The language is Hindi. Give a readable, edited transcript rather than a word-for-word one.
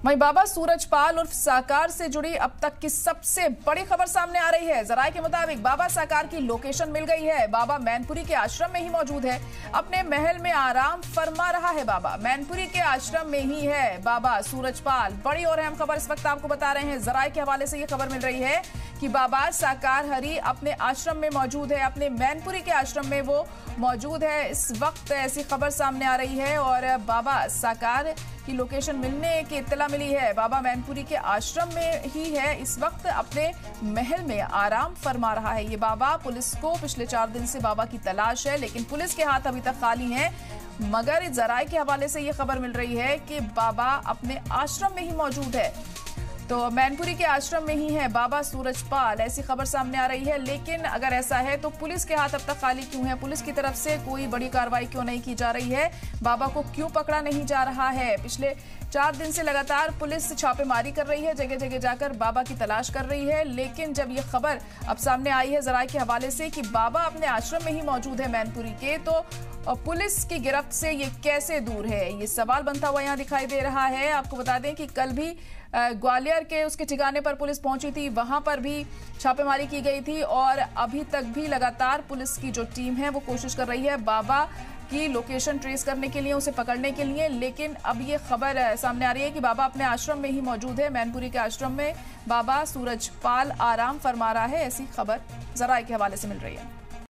वहीं बाबा सूरजपाल उर्फ साकार से जुड़ी अब तक की सबसे बड़ी खबर सामने आ रही है। जराये के मुताबिक बाबा साकार की लोकेशन मिल गई है। बाबा मैनपुरी के आश्रम में ही मौजूद है, अपने महल में आराम फरमा रहा है। बाबा मैनपुरी के आश्रम में ही है बाबा सूरजपाल। बड़ी और अहम खबर इस वक्त आपको बता रहे हैं। जराये के हवाले से ये खबर मिल रही है कि बाबा साकार हरि अपने आश्रम में मौजूद है, अपने मैनपुरी के आश्रम में वो मौजूद है। इस वक्त ऐसी खबर सामने आ रही है और बाबा साकार की लोकेशन मिलने की इत्तला मिली है। बाबा मैनपुरी के आश्रम में ही है, इस वक्त अपने महल में आराम फरमा रहा है। ये बाबा, पुलिस को पिछले 4 दिन से बाबा की तलाश है, लेकिन पुलिस के हाथ अभी तक खाली हैं। मगर जराये के हवाले से ये खबर मिल रही है कि बाबा अपने आश्रम में ही मौजूद है। तो मैनपुरी के आश्रम में ही है बाबा सूरजपाल, ऐसी खबर सामने आ रही है। लेकिन अगर ऐसा है तो पुलिस के हाथ अब तक खाली क्यों है? पुलिस की तरफ से कोई बड़ी कार्रवाई क्यों नहीं की जा रही है? बाबा को क्यों पकड़ा नहीं जा रहा है? पिछले 4 दिन से लगातार पुलिस छापेमारी कर रही है, जगह जगह जाकर बाबा की तलाश कर रही है। लेकिन जब ये खबर अब सामने आई है जराये के हवाले से कि बाबा अपने आश्रम में ही मौजूद है मैनपुरी के, तो पुलिस की गिरफ्त से ये कैसे दूर है, ये सवाल बनता हुआ यहाँ दिखाई दे रहा है। आपको बता दें कि कल भी ग्वालियर के उसके ठिकाने पर पुलिस पहुंची थी, वहां पर भी छापेमारी की गई थी और अभी तक भी लगातार पुलिस की जो टीम है वो कोशिश कर रही है बाबा की लोकेशन ट्रेस करने के लिए, उसे पकड़ने के लिए। लेकिन अब ये खबर सामने आ रही है कि बाबा अपने आश्रम में ही मौजूद है। मैनपुरी के आश्रम में बाबा सूरजपाल आराम फरमा रहा है, ऐसी खबर जराये के हवाले से मिल रही है।